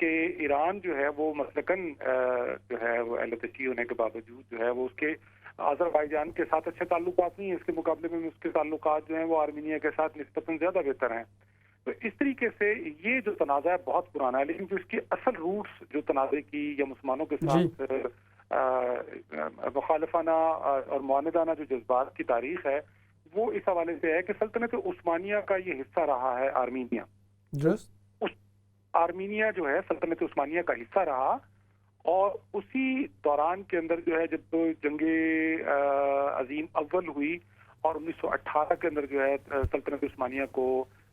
کہ ایران جو ہے وہ مسلکن جو ہے وہ اہل تشیع ہونے کے باوجود جو ہے وہ اس کے آذربائیجان کے ساتھ اچھے تعلقات نہیں ہیں. اس کے مقابلے میں اس کے تعلقات جو ہیں وہ آرمینیا کے ساتھ نسبتاً زیادہ بہتر ہیں. تو اس طریقے سے یہ جو تنازع ہے بہت پرانا ہے، لیکن جو اس کی اصل روٹس جو تنازع کی یا مسلمانوں کے ساتھ مخالفانہ اور معاندانہ جو جذبات کی تاریخ ہے وہ اس حوالے سے ہے کہ سلطنت عثمانیہ کا یہ حصہ رہا ہے آرمینیا. آرمینیا جو ہے سلطنت عثمانیہ کا حصہ رہا، اور اسی دوران کے اندر جو ہے جب جنگ عظیم اول ہوئی اور 1918 کے اندر جو ہے سلطنت عثمانیہ کو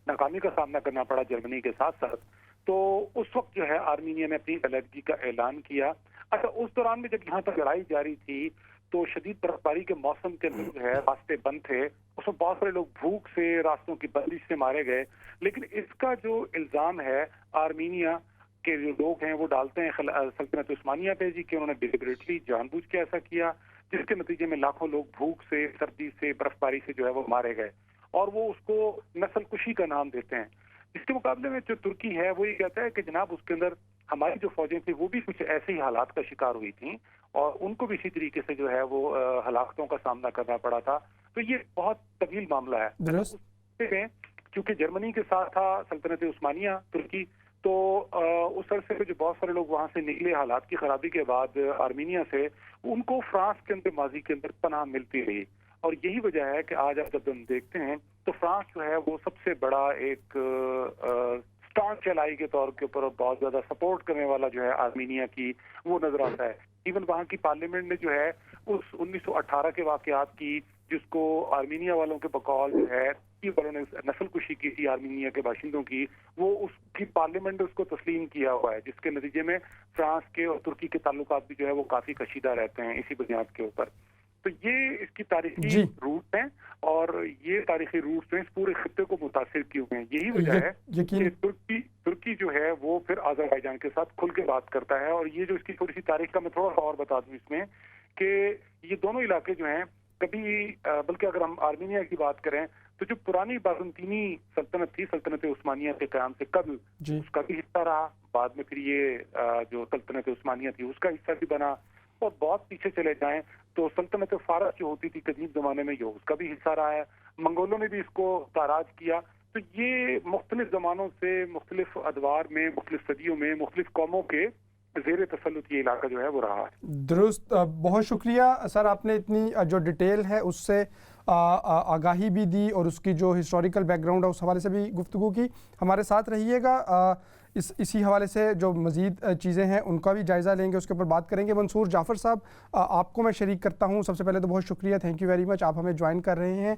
ناکامی کا سامنا کرنا پڑا جرمنی کے ساتھ ساتھ، تو اس وقت جو ہے آرمینیا نے اپنی علیحدگی کا اعلان کیا. اچھا، اس دوران میں جب یہاں تک لڑائی جاری تھی تو شدید برف باری کے موسم کے اندر جو ہے راستے بند تھے، اس میں بہت سارے لوگ بھوک سے، راستوں کی بندش سے مارے گئے. لیکن اس کا جو الزام ہے آرمینیا کے جو لوگ ہیں وہ ڈالتے ہیں سلطنت عثمانیہ پہ جی کہ انہوں نے ڈیلیبریٹلی جان بوجھ کے ایسا کیا، جس کے نتیجے میں لاکھوں لوگ بھوک سے، سردی سے، برف باری سے جو ہے وہ مارے گئے، اور وہ اس کو نسل کشی کا نام دیتے ہیں. اس کے مقابلے میں جو ترکی ہے وہ یہ کہتا ہے کہ جناب اس کے اندر ہماری جو فوجیں تھیں وہ بھی کچھ ایسے ہی حالات کا شکار ہوئی تھیں اور ان کو بھی اسی طریقے سے جو ہے وہ ہلاکتوں کا سامنا کرنا پڑا تھا. تو یہ بہت طویل معاملہ ہے. چونکہ جرمنی کے ساتھ تھا سلطنت عثمانیہ ترکی، تو اس عرصے پہ جو بہت سارے لوگ وہاں سے نکلے حالات کی خرابی کے بعد آرمینیا سے، ان کو فرانس کے اندر ماضی کے اندر پناہ ملتی رہی. اور یہی وجہ ہے کہ آج آپ جب ہم دیکھتے ہیں تو فرانس جو ہے وہ سب سے بڑا ایک اسٹانچ الائی کے طور کے اوپر بہت زیادہ سپورٹ کرنے والا جو ہے آرمینیا کی وہ نظر آتا ہے. ایون وہاں کی پارلیمنٹ نے جو ہے اس 1918 کے واقعات کی، جس کو آرمینیا والوں کے بقول جو ہے والوں نے نسل کشی کی تھی آرمینیا کے باشندوں کی، وہ اس کی پارلیمنٹ اس کو تسلیم کیا ہوا ہے، جس کے نتیجے میں فرانس کے اور ترکی کے تعلقات بھی جو ہے وہ کافی کشیدہ رہتے ہیں اسی بنیاد کے اوپر. تو یہ اس کی تاریخی روٹ ہیں، اور یہ تاریخی روٹ جو اس پورے خطے کو متاثر کیے ہوئے ہیں. یہی وجہ ہے کہ ترکی جو ہے وہ پھر آذربائیجان کے ساتھ کھل کے بات کرتا ہے. اور یہ جو اس کی تھوڑی سی تاریخ کا میں تھوڑا سا اور بتا دوں اس میں کہ یہ دونوں علاقے جو ہیں کبھی بلکہ اگر ہم آرمینیا کی بات کریں تو جو پرانی بازنطینی سلطنت تھی، سلطنت عثمانیہ کے قیام سے قبل، اس کا بھی حصہ رہا. بعد میں پھر یہ جو سلطنت عثمانیہ تھی اس کا حصہ بھی بنا. اور بہت پیچھے چلے جائیں تو سلطنت فارس جو ہوتی تھی قدیم زمانے میں، یہ اس کا بھی حصہ رہا ہے. منگولوں نے بھی اس کو تاراج کیا. تو یہ مختلف زمانوں سے، مختلف ادوار میں، مختلف صدیوں میں، مختلف قوموں کے زیر تسلط یہ علاقہ جو ہے وہ رہا ہے. درست. بہت شکریہ سر، آپ نے اتنی جو ڈیٹیل ہے اس سے آگاہی بھی دی اور اس کی جو ہسٹوریکل بیک گراؤنڈ ہے اس حوالے سے بھی گفتگو کی. ہمارے ساتھ رہیے گا، اسی حوالے سے جو مزید چیزیں ہیں ان کا بھی جائزہ لیں گے، اس کے اوپر بات کریں گے. منصور جعفر صاحب، آپ کو میں شریک کرتا ہوں. سب سے پہلے تو بہت شکریہ، تھینک یو ویری مچ، آپ ہمیں جوائن کر رہے ہیں.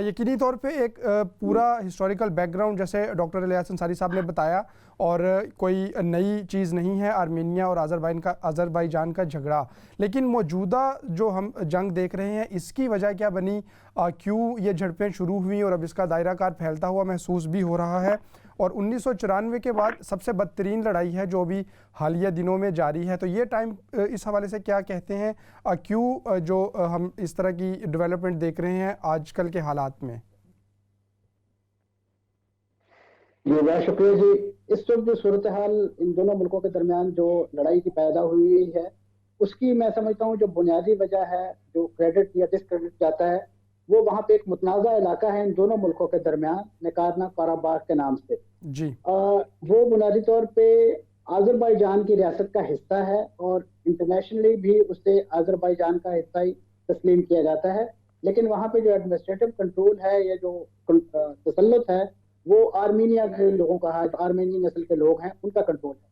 یقینی طور پہ ایک پورا ہسٹوریکل بیک گراؤنڈ جیسے ڈاکٹر الیاس انصاری صاحب نے بتایا، اور کوئی نئی چیز نہیں ہے آرمینیا اور آذربائیجان کا جھگڑا. لیکن موجودہ جو ہم جنگ دیکھ رہے ہیں اس کی وجہ کیا بنی، کیوں یہ جھڑپیں شروع ہوئیں، اور اب اس کا دائرہ کار پھیلتا ہوا محسوس بھی ہو رہا ہے. اور 1994 کے بعد سب سے بدترین لڑائی ہے جو ابھی حالیہ دنوں میں جاری ہے. تو یہ ٹائم اس حوالے سے کیا کہتے ہیں، کیوں جو ہم اس طرح کی ڈیولپمنٹ دیکھ رہے ہیں آج کل کے حالات میں؟ جی بہت شکریہ جی. اس وقت جو صورتحال ان دونوں ملکوں کے درمیان جو لڑائی کی پیدا ہوئی ہے اس کی میں سمجھتا ہوں جو بنیادی وجہ ہے، جو کریڈٹ یا ڈس کریڈٹ جاتا ہے، وہ وہاں پہ ایک متنازع علاقہ ہے ان دونوں ملکوں کے درمیان، نگورنو قراباخ کے نام سے. جی وہ بنیادی طور پہ آذربائیجان کی ریاست کا حصہ ہے، اور انٹرنیشنلی بھی اسے آذربائیجان کا حصہ ہی تسلیم کیا جاتا ہے. لیکن وہاں پہ جو ایڈمنسٹریٹو کنٹرول ہے یا جو تسلط ہے وہ آرمینیا کے لوگوں کا ہے، آرمینی نسل کے لوگ ہیں ان کا کنٹرول ہے.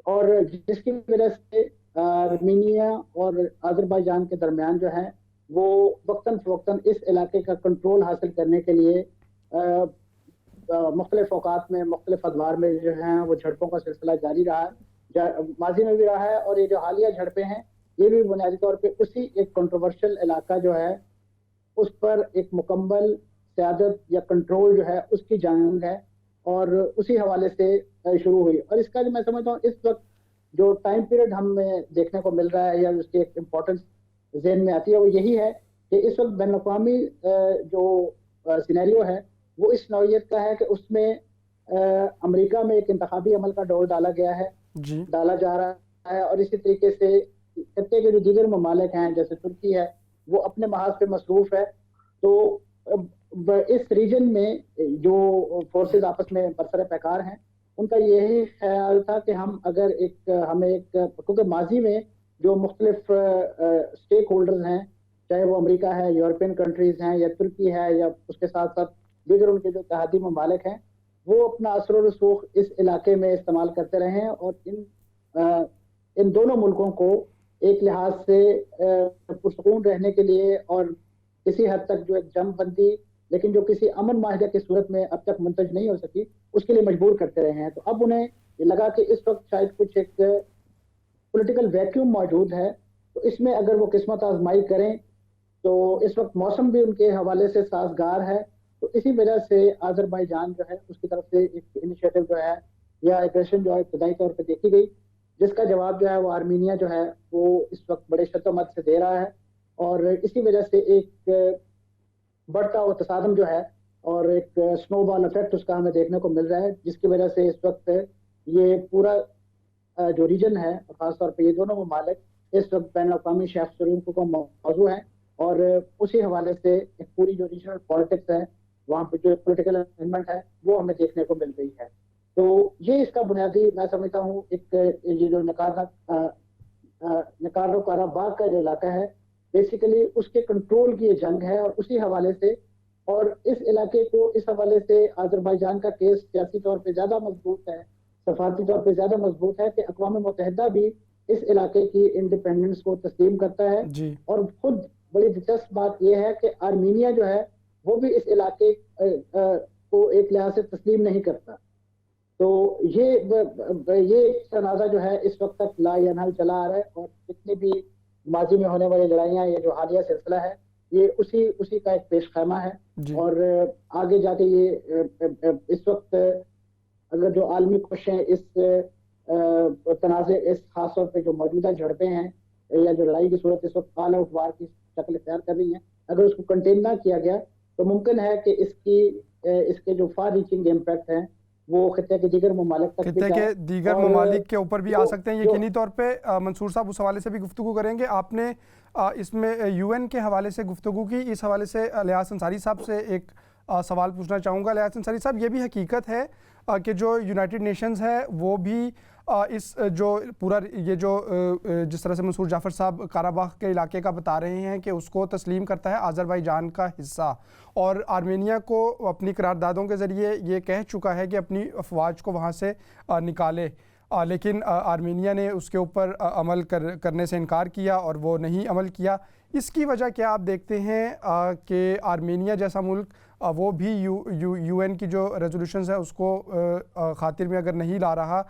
اور جس کی وجہ سے آرمینیا اور آذربائیجان کے درمیان جو ہے وہ وقتاً فوقتاً اس علاقے کا کنٹرول حاصل کرنے کے لیے مختلف اوقات میں، مختلف ادوار میں جو ہیں وہ جھڑپوں کا سلسلہ جاری رہا ہے، ماضی میں بھی رہا ہے. اور یہ جو حالیہ جھڑپیں ہیں یہ بھی بنیادی طور پہ اسی ایک کنٹروورشل علاقہ جو ہے اس پر ایک مکمل سیادت یا کنٹرول جو ہے اس کی جنگ ہے، اور اسی حوالے سے شروع ہوئی. اور اس کا جو میں سمجھتا ہوں اس وقت جو ٹائم پیریڈ ہمیں دیکھنے کو مل رہا ہے یا اس کی ایک امپورٹنس ذہن میں آتی ہے وہ یہی ہے کہ اس وقت بین الاقوامی جو سینیریو ہے وہ اس نوعیت کا ہے کہ اس میں امریکہ میں ایک انتخابی عمل کا دور ڈالا گیا ہے، جی ڈالا جا رہا ہے، اور اسی طریقے سے خطے کے جو دیگر ممالک ہیں جیسے ترکی ہے وہ اپنے محاذ پہ مصروف ہے. تو اس ریجن میں جو فورسز آپس میں برسر پیکار ہیں ان کا یہی خیال تھا کہ ہمیں کیونکہ ماضی میں جو مختلف اسٹیک ہولڈرز ہیں، چاہے وہ امریکہ ہے، یورپین کنٹریز ہیں، یا ترکی ہے، یا اس کے ساتھ ساتھ دیگر ان کے جو اتحادی ممالک ہیں، وہ اپنا اثر و رسوخ اس علاقے میں استعمال کرتے رہے ہیں، اور ان دونوں ملکوں کو ایک لحاظ سے پرسکون رہنے کے لیے اور کسی حد تک جو ایک جنگ بندی لیکن جو کسی امن معاہدے کی صورت میں اب تک منتج نہیں ہو سکی اس کے لیے مجبور کرتے رہے ہیں. تو اب انہیں یہ لگا کہ اس وقت شاید کچھ ایک پولیٹیکل ویکیوم موجود ہے، تو اس میں اگر وہ قسمت آزمائی کریں تو اس وقت موسم بھی ان کے حوالے سے سازگار ہے. تو اسی وجہ سے آذربائیجان جو ہے اس کی طرف سے ایک انیشیٹو جو ہے یا ایگریشن جو ہے ابتدائی طور پہ دیکھی گئی، جس کا جواب جو ہے وہ آرمینیا جو ہے وہ اس وقت بڑے شد و مت سے دے رہا ہے. اور اسی وجہ سے ایک بڑھتا ہوا تصادم جو ہے اور ایک سنو بال افیکٹ اس کا ہمیں دیکھنے کو مل رہا ہے، جس کی وجہ سے اس وقت یہ پورا جو ریجن ہے خاص طور پہ یہ دونوں ممالک اس وقت بین الاقوامی شیخ سرور کو موضوع ہیں، اور اسی حوالے سے ایک پوری جو ریجنل پالیٹکس ہے وہاں پہ جو پولیٹیکل ارینجمنٹ ہے وہ ہمیں دیکھنے کو مل رہی ہے. تو یہ اس کا بنیادی میں سمجھتا ہوں ایک یہ جو نکارو کاراباغ کا جو علاقہ ہے بیسیکلی اس کے کنٹرول کی یہ جنگ ہے، اور اسی حوالے سے اور اس علاقے کو اس حوالے سے آذربائیجان کا کیس سیاسی طور پہ زیادہ مضبوط ہے، سفارتی طور پہ زیادہ مضبوط ہے کہ اقوام متحدہ بھی اس علاقے کی انڈیپینڈنس کو تسلیم کرتا ہے. جی اور خود بڑی دلچسپ بات یہ ہے کہ آرمینیا جو ہے وہ بھی اس علاقے کو ایک لحاظ سے تسلیم نہیں کرتا. تو یہ تنازع جو ہے اس وقت تک لا ینحل چلا آ رہا ہے، اور جتنی بھی ماضی میں ہونے والی لڑائیاں یہ جو حالیہ سلسلہ ہے یہ اسی کا ایک پیش خیمہ ہے. جی اور آگے جا کے یہ اس وقت اگر جو عالمی کوششیں اس تنازع اس خاص طور پہ جو موجودہ جھڑپیں ہیں یا جو لڑائی کی صورت اس وقت آل آؤٹ وار کی شکل اختیار کر رہی ہیں، اگر اس کو کنٹین نہ کیا گیا تو ممکن ہے کہ اس کے جو فار ریچنگ امپیکٹ ہیں وہ خطے کے دیگر ممالک تک بھی خطے جائے کے دیگر اور ممالک کے اوپر بھی آ سکتے ہیں. جو یقینی طور پہ منصور صاحب اس حوالے سے بھی گفتگو کریں گے. آپ نے اس میں یو این کے حوالے سے گفتگو کی، اس حوالے سے لیاقت انصاری صاحب سے ایک سوال پوچھنا چاہوں گا. لیاقت انصاری صاحب، یہ بھی حقیقت ہے کہ جو یونائٹڈ نیشنز ہے وہ بھی اس جو پورا یہ جو جس طرح سے منصور جعفر صاحب قراباغ کے علاقے کا بتا رہے ہیں کہ اس کو تسلیم کرتا ہے آذربائیجان کا حصہ، اور آرمینیا کو اپنی قراردادوں کے ذریعے یہ کہہ چکا ہے کہ اپنی افواج کو وہاں سے نکالے، لیکن آرمینیا نے اس کے اوپر عمل کرنے سے انکار کیا اور وہ نہیں عمل کیا. اس کی وجہ کیا آپ دیکھتے ہیں کہ آرمینیا جیسا ملک وہ بھی یو این کی جو ریزولوشنز ہیں اس کو خاطر میں اگر نہیں لا رہا،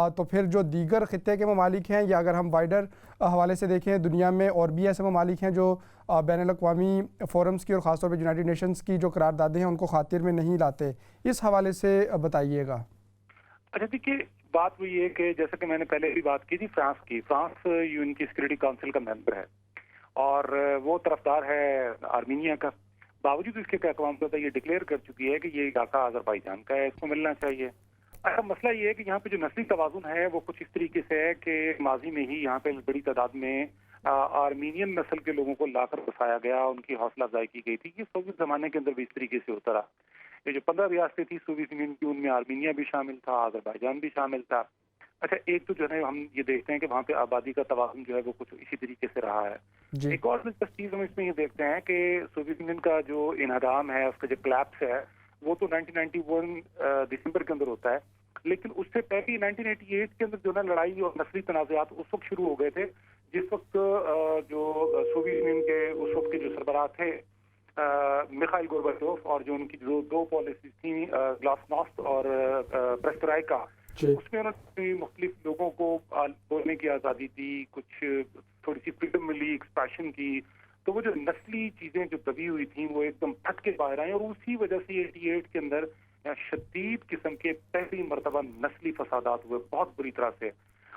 تو پھر جو دیگر خطے کے ممالک ہیں، یا اگر ہم وائڈر حوالے سے دیکھیں دنیا میں اور بھی ایسے ممالک ہیں جو بین الاقوامی فورمز کی اور خاص طور پہ یونائٹڈ نیشنز کی جو قراردادیں ہیں ان کو خاطر میں نہیں لاتے، اس حوالے سے بتائیے گا. اچھا دیکھیے، بات وہ یہ ہے کہ جیسا کہ میں نے پہلے بھی بات کی تھی فرانس یو این کی سیکورٹی کونسل کا ممبر ہے اور وہ طرفدار ہے آرمینیا کا. باوجود اس کے کہ اقوام متحدہ یہ ڈکلیئر کر چکی ہے کہ یہ علاقہ آذربائیجان کا ہے، اس کو ملنا چاہیے. اچھا مسئلہ یہ ہے کہ یہاں پہ جو نسلی توازن ہے وہ کچھ اس طریقے سے ہے کہ ماضی میں ہی یہاں پہ بڑی تعداد میں آرمینین نسل کے لوگوں کو لا کر بسایا گیا، ان کی حوصلہ افزائی کی گئی تھی. یہ سوویت زمانے کے اندر بھی اس طریقے سے ہوتا رہا. یہ جو 15 ریاستیں تھی سوویت یونین کی، ان میں آرمینیا بھی شامل تھا، آذربائیجان بھی شامل تھا. اچھا ایک تو جو ہے ہم یہ دیکھتے ہیں کہ وہاں پہ آبادی کا توازن جو ہے وہ کچھ اسی طریقے سے رہا ہے. جی ایک اور دلچسپ چیز ہم اس میں یہ دیکھتے ہیں کہ سوویت یونین کا جو انہدام ہے، اس کا جو کلیپس ہے، وہ تو 1991 دسمبر کے اندر ہوتا ہے، لیکن اس سے پہلے 1988 کے اندر جو نا لڑائی اور نسلی تنازعات اس وقت شروع ہو گئے تھے، جس وقت جو سوویت یونین کے اس وقت کے جو سربراہ تھے میخائیل گورباچوف، اور جو ان کی جو دو پالیسیز تھیں گلاسنوست اور پریسٹرائکا، اس میں انہوں نے مختلف لوگوں کو بولنے کی آزادی دی، کچھ تھوڑی سی فریڈم ملی ایکسپریشن کی. تو وہ جو نسلی چیزیں جو دبی ہوئی تھیں وہ ایک دم پھٹ کے باہر آئیں، اور اسی وجہ سے 88 کے اندر شدید قسم کے پہلی مرتبہ نسلی فسادات ہوئے بہت بری طرح سے.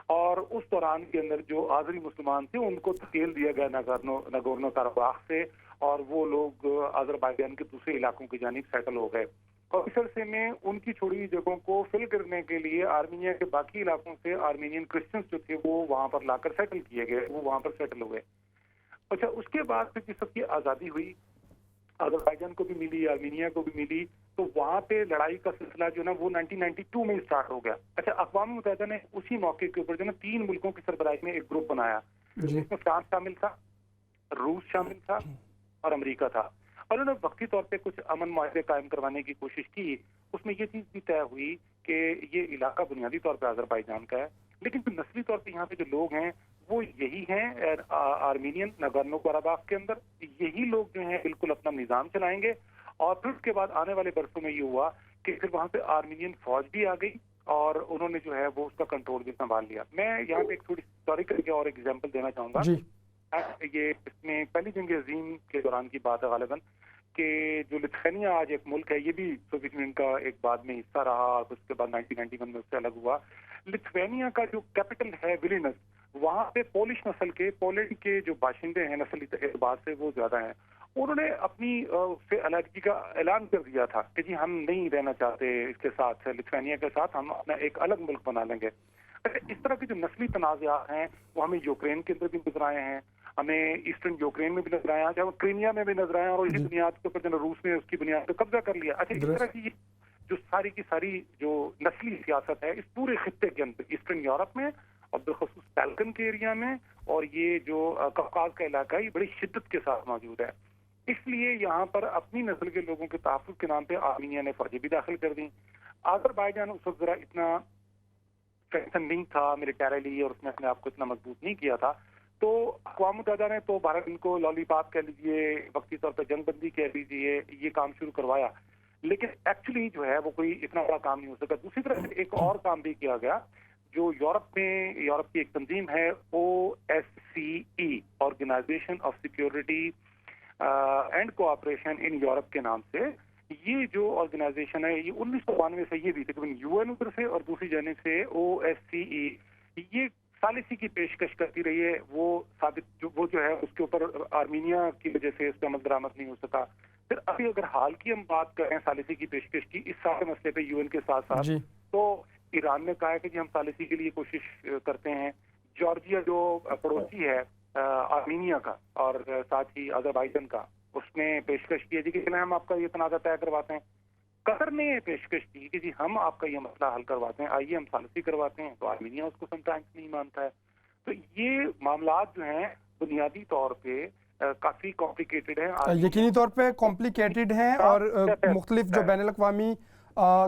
اور اس دوران کے اندر جو آذری مسلمان تھے ان کو دھکیل دیا گیا ناگورنو کاراباخ سے، اور وہ لوگ آذربائیجان کے دوسرے علاقوں کی جانب سیٹل ہو گئے. اور اس عرصے میں ان کی چھوڑی ہوئی جگہوں کو فل کرنے کے لیے آرمینیا کے باقی علاقوں سے آرمینین کرسچنز جو تھے وہ وہاں پر لا کر سیٹل کیے گئے، وہ وہاں پر سیٹل ہوئے. اچھا، اس کے بعد پھر جس وقت کی آزادی ہوئی، آذربائیجان کو بھی ملی، آرمینیا کو بھی ملی، تو وہاں پہ لڑائی کا سلسلہ جو نا وہ 1992 میں اسٹارٹ ہو گیا. اچھا، اقوام متحدہ نے اسی موقع کے اوپر جو نا 3 ملکوں کی سربراہی میں ایک گروپ بنایا، جس میں فرانس شامل تھا، روس شامل تھا اور امریکہ تھا، اور انہوں نے وقتی طور پہ کچھ امن معاہدے قائم کروانے کی کوشش کی. اس میں یہ چیز بھی طے ہوئی کہ یہ علاقہ بنیادی طور پہ آذربائیجان کا ہے، لیکن جو نسلی طور پہ یہاں پہ جو لوگ ہیں وہ یہی ہیں آرمینین ناگورنو قراباخ کے اندر، یہی لوگ جو ہیں بالکل اپنا نظام چلائیں گے. اور پھر اس کے بعد آنے والے برسوں میں یہ ہوا کہ پھر وہاں پہ آرمینین فوج بھی آ گئی اور انہوں نے جو ہے وہ اس کا کنٹرول بھی سنبھال لیا. میں یہاں پہ ایک تھوڑی ہسٹوریکل اور ایگزامپل دینا چاہوں گا. یہ اس میں پہلی جنگ عظیم کے دوران کی بات ہے غالباً، کہ جو لتھوینیا آج ایک ملک ہے، یہ بھی سوویت یونین کا ایک بعد میں حصہ رہا اور اس کے بعد 1991 میں اس سے الگ ہوا. لتھوینیا کا جو کیپٹل ہے ویلنیوس، وہاں پہ پولش نسل کے، پولینڈ کے جو باشندے ہیں نسلی اعتبار سے وہ زیادہ ہیں. انہوں نے اپنی سے علیحدگی کا اعلان کر دیا تھا کہ جی ہم نہیں رہنا چاہتے اس کے ساتھ، لتھوینیا کے ساتھ، ہم اپنا ایک الگ ملک بنا لیں گے. اس طرح کے جو نسلی تنازعات ہیں وہ ہمیں یوکرین کے اندر بھی نظر آئے ہیں، ہمیں ایسٹرن یوکرین میں بھی نظر آیا، چاہے وہ کرینیا میں بھی نظر آیا، اور اسی بنیاد کے اوپر جو روس نے اس کی بنیاد پہ قبضہ کر لیا. اچھا، اس طرح کی جو ساری کی ساری جو نسلی سیاست ہے اس پورے خطے کے اندر، ایسٹرن یورپ میں اور بالخصوص بیلکن کے ایریا میں، اور یہ جو قفقاز کا علاقہ ہے، یہ بڑی شدت کے ساتھ موجود ہے. اس لیے یہاں پر اپنی نسل کے لوگوں کے تحفظ کے نام پہ آرمینیا نے فوجیں بھی داخل کر دیں. آذربائیجان اس وقت ذرا اتنا فیکشن نہیں تھا ملیٹریلی، اور اس نے اپنے آپ کو اتنا مضبوط نہیں کیا تھا، تو اقوام متحدہ نے تو بھارت ان کو لالی پاپ کہہ لیجیے، وقتی طور پہ جنگ بندی کہہ لیجیے، یہ کام شروع کروایا، لیکن ایکچولی جو ہے وہ کوئی اتنا بڑا کام نہیں ہو سکا. دوسری طرف سے ایک اور کام بھی کیا گیا جو یورپ کی ایک تنظیم ہے OSCE، organisation of security and cooperation in Europe کے نام سے. یہ جو آرگنائزیشن ہے یہ 1992 سے یہ بھی تقریباً UN ادھر سے اور دوسری جانب سے OSCE یہ ثالثی کی پیشکش کرتی رہی ہے. وہ ثابت وہ جو ہے اس کے اوپر آرمینیا کی وجہ سے اس پہ عمل درآمد نہیں ہو سکا. پھر ابھی اگر حال کی ہم بات کریں ثالثی کی پیشکش کی اس سارے مسئلے پہ UN کے ساتھ ساتھ، تو ایران نے کہا ہے کہ جی ہم ثالثی کے لیے کوشش کرتے ہیں. جارجیا جو پڑوسی ہے آرمینیا کا اور ساتھ ہی آذربائیجان کا، اس نے پیشکش کی ہے جی کہ ہم آپ کا یہ تنازع طے کرواتے ہیں. قطر نے پیشکش کی کہ جی ہم آپ کا یہ مسئلہ حل کرواتے ہیں، آئیے ہم ثالثی کرواتے ہیں. تو آرمینیا اس کو سمٹائمز نہیں مانتا ہے. تو یہ معاملات جو ہیں بنیادی طور پہ کافی کمپلیکیٹڈ ہیں، یقینی طور پہ کمپلیکیٹڈ ہیں، اور مختلف جو بین الاقوامی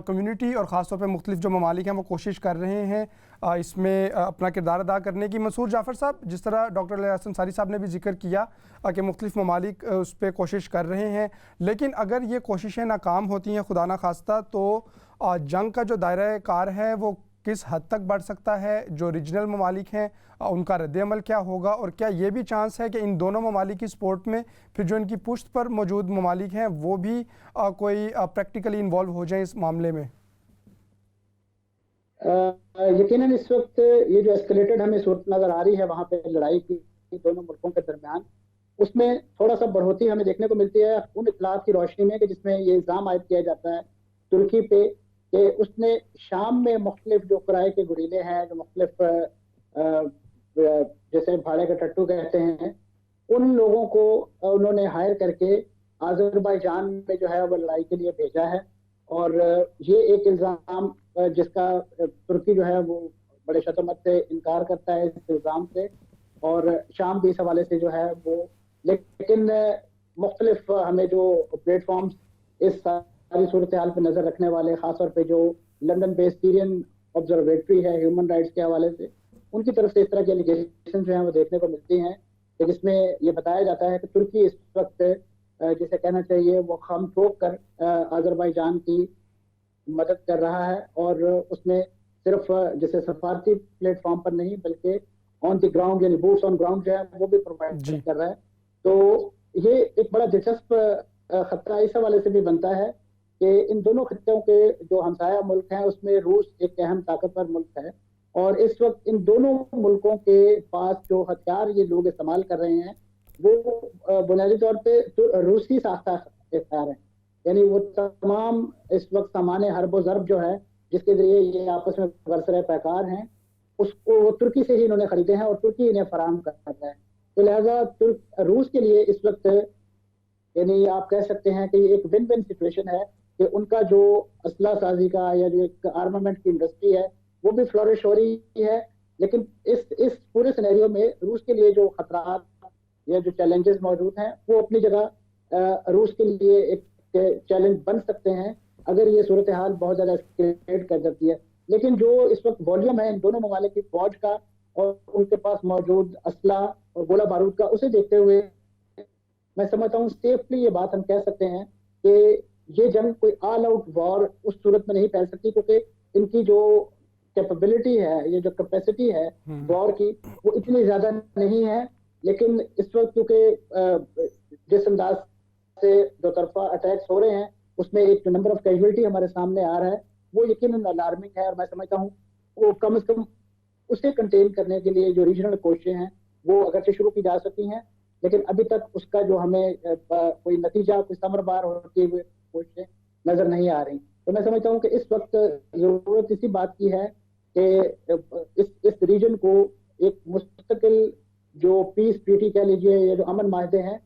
کمیونٹی اور خاص طور پہ مختلف جو ممالک ہیں وہ کوشش کر رہے ہیں اس میں اپنا کردار ادا کرنے کی. منصور جعفر صاحب، جس طرح ڈاکٹر علیہ حسن انصاری صاحب نے بھی ذکر کیا کہ مختلف ممالک اس پہ کوشش کر رہے ہیں، لیکن اگر یہ کوششیں ناکام ہوتی ہیں خدا نخواستہ، تو جنگ کا جو دائرہ کار ہے وہ کس حد تک بڑھ سکتا ہے؟ جو ریجنل ممالک ہیں ان کا رد عمل کیا ہوگا؟ اور کیا یہ بھی چانس ہے کہ ان دونوں ممالک کی سپورٹ میں پھر جو ان کی پشت پر موجود ممالک ہیں وہ بھی کوئی پریکٹیکلی انوالو ہو جائیں اس معاملے میں؟ یقیناً اس وقت یہ جو اسکلیٹڈ ہمیں صورت نظر آ رہی ہے وہاں پہ لڑائی کی دونوں ملکوں کے درمیان، اس میں تھوڑا سا بڑھوتی ہمیں دیکھنے کو ملتی ہے ان اطلاعات کی روشنی میں کہ جس میں یہ الزام عائد کیا جاتا ہے ترکی پہ کہ اس نے شام میں مختلف جو کرائے کے گریلے ہیں، جو مختلف جیسے بھاڑے کا ٹٹو کہتے ہیں، ان لوگوں کو انہوں نے ہائر کر کے آذربائیجان میں جو ہے وہ لڑائی کے لیے بھیجا ہے. اور یہ ایک الزام جس کا ترکی جو ہے وہ بڑے شدت سے انکار کرتا ہے اس الزام سے، اور شام بھی اس حوالے سے جو ہے وہ، لیکن مختلف ہمیں جو پلیٹ فارمز اس ساری صورتحال پہ نظر رکھنے والے، خاص طور پہ جو لندن بیس سیرین آبزرویٹری ہے ہیومن رائٹس کے حوالے سے، ان کی طرف سے اس طرح کی ایلیگیشن جو ہیں وہ دیکھنے کو ملتی ہیں کہ جس میں یہ بتایا جاتا ہے کہ ترکی اس وقت جسے کہنا چاہیے وہ خم ٹھوک کر آذربائیجان کی مدد کر رہا ہے، اور اس میں صرف جیسے سفارتی پلیٹ فارم پر نہیں بلکہ آن دی گراؤنڈ یعنی بوٹس آن گراؤنڈ جو ہے وہ بھی پرووائڈ کر رہا ہے. تو یہ ایک بڑا دلچسپ خطرہ اس حوالے سے بھی بنتا ہے کہ ان دونوں خطوں کے جو ہمسایہ ملک ہیں اس میں روس ایک اہم طاقتور ملک ہے، اور اس وقت ان دونوں ملکوں کے پاس جو ہتھیار یہ لوگ استعمال کر رہے ہیں وہ بنیادی طور پہ روسی ساختہ ہتھیار ہیں. یعنی وہ تمام اس وقت سامان حرب و ضرب جو ہے جس کے ذریعے یہ آپس میں برسر پیکار ہیں اس کو وہ ترکی سے ہی انہوں نے خریدے ہیں اور ترکی انہیں فراہم کرتا ہے. تو لہٰذا روس کے لیے اس وقت یعنی آپ کہہ سکتے ہیں کہ یہ ایک ون ون سچویشن ہے کہ ان کا جو اسلحہ سازی کا یا جو ایک آرمامنٹ کی انڈسٹری ہے وہ بھی فلورش ہو رہی ہے, لیکن اس پورے سینیریو میں روس کے لیے جو خطرات یا جو چیلنجز موجود ہیں وہ اپنی جگہ روس کے لیے ایک چیلنج بن سکتے ہیں اگر یہ صورتحال بہت زیادہ اسکیلیٹ کر جاتی ہے. لیکن جو اس وقت والیوم ہے ان دونوں ممالک کی فوج کا اور ان کے پاس موجود اسلحہ اور گولہ بارود کا, اسے دیکھتے ہوئے میں سمجھتا ہوں سیفلی یہ بات ہم کہہ سکتے ہیں کہ یہ جنگ کوئی آل آؤٹ وار اس صورت میں نہیں پھیل سکتی, کیونکہ ان کی جو کیپیبلٹی ہے یہ جو کیپیسٹی ہے وار کی وہ اتنی زیادہ نہیں ہے. لیکن اس وقت کیونکہ جس انداز سے دو طرفہ اٹیکس ہو رہے ہیں اس میں ایک نمبر آف کیجویلٹی ہمارے سامنے آ رہا ہے وہ یقیناً الارمنگ ہے, اور میں سمجھتا ہوں وہ کم از کم اسے کنٹین کرنے کے لیے جو ریجنل کوششیں ہیں وہ اگرچہ شروع کی جا سکتی ہیں لیکن ابھی تک اس کا جو ہمیں کوئی نتیجہ کوئی ثمر بار ہوتے ہوئے کوششیں نظر نہیں آ رہی. تو میں سمجھتا ہوں کہ اس وقت ضرورت اسی بات کی ہے کہ اس ریجن کو ایک مستقل جو پیس ٹریٹی کہہ لیجیے یا جو امن معاہدے ہیں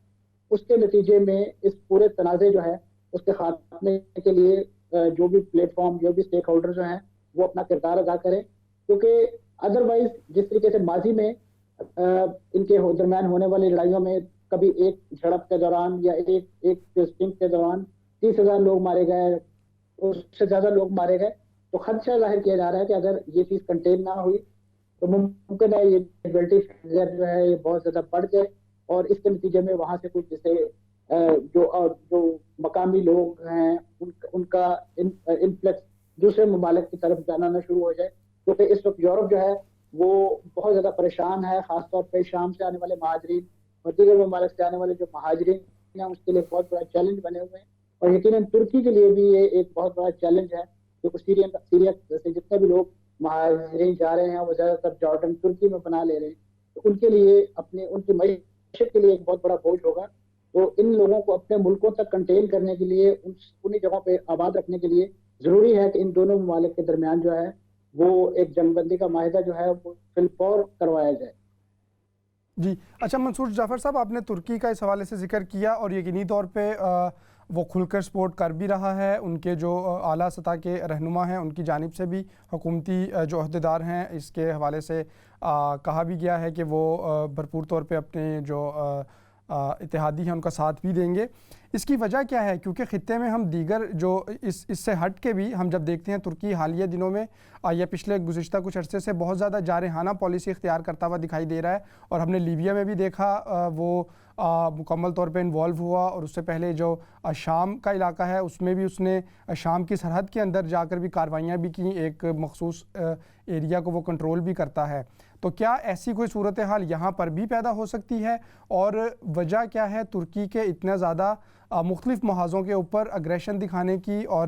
اس کے نتیجے میں اس پورے تنازع جو ہے اس کے خاتمے کے لیے جو بھی پلیٹ فارم جو بھی اسٹیک ہولڈر جو ہیں وہ اپنا کردار ادا کریں, کیونکہ ادروائز جس طریقے سے ماضی میں ان کے درمیان ہونے والی لڑائیوں میں کبھی ایک جھڑپ کے دوران یا ایک سٹنگ کے دوران 30,000 لوگ مارے گئے, اس سے زیادہ لوگ مارے گئے, تو خدشہ ظاہر کیا جا رہا ہے کہ اگر یہ چیز کنٹین نہ ہوئی تو ممکن ہے یہ کیجویلٹی فگر جو ہے یہ بہت زیادہ بڑھ جائے اور اس کے نتیجے میں وہاں سے کچھ جیسے جو مقامی لوگ ہیں ان کا انفلیکس دوسرے ممالک کی طرف جانا نہ شروع ہو جائے, کیونکہ اس وقت یورپ جو ہے وہ بہت زیادہ پریشان ہے, خاص طور پہ شام سے آنے والے مہاجرین اور دیگر ممالک سے آنے والے جو مہاجرین ہیں اس کے لیے بہت بڑا چیلنج بنے ہوئے ہیں, اور یقیناً ترکی کے لیے بھی یہ ایک بہت بڑا چیلنج ہے کیونکہ سیریا سے جتنے بھی لوگ مہاجرین جا رہے ہیں وہ زیادہ تر جارڈن ترکی میں پناہ لے رہے ہیں, تو ان کے لیے ان کی معیشت کے لیے ایک بہت بڑا بوجھ ہوگا. تو ان لوگوں کو اپنے ملکوں تک کنٹین کرنے کے لیے انہیں جگہوں پہ آباد رکھنے کے لیے ضروری ہے کہ ان دونوں ممالک کے درمیان جو ہے وہ ایک جنگ بندی کا معاہدہ جو ہے وہ فی الفور کروایا جائے. جی اچھا منصور جعفر صاحب, آپ نے ترکی کا اس حوالے سے ذکر کیا اور یقینی طور پہ وہ کھل کر سپورٹ کر بھی رہا ہے, ان کے جو اعلیٰ سطح کے رہنما ہیں ان کی جانب سے بھی حکومتی جو عہدیدار ہیں اس کے حوالے سے کہا بھی گیا ہے کہ وہ بھرپور طور پہ اپنے جو اتحادی ہیں ان کا ساتھ بھی دیں گے. اس کی وجہ کیا ہے؟ کیونکہ خطے میں ہم دیگر جو اس سے ہٹ کے بھی ہم جب دیکھتے ہیں ترکی حالیہ دنوں میں یا پچھلے گزشتہ کچھ عرصے سے بہت زیادہ جارحانہ پالیسی اختیار کرتا ہوا دکھائی دے رہا ہے, اور ہم نے لیبیا میں بھی دیکھا وہ مکمل طور پہ انوالو ہوا, اور اس سے پہلے جو شام کا علاقہ ہے اس میں بھی اس نے شام کی سرحد کے اندر جا کر بھی کارروائیاں بھی کیں, ایک مخصوص ایریا کو وہ کنٹرول بھی کرتا ہے. تو کیا ایسی کوئی صورتحال یہاں پر بھی پیدا ہو سکتی ہے, اور وجہ کیا ہے ترکی کے اتنا زیادہ مختلف محاذوں کے اوپر اگریشن دکھانے کی اور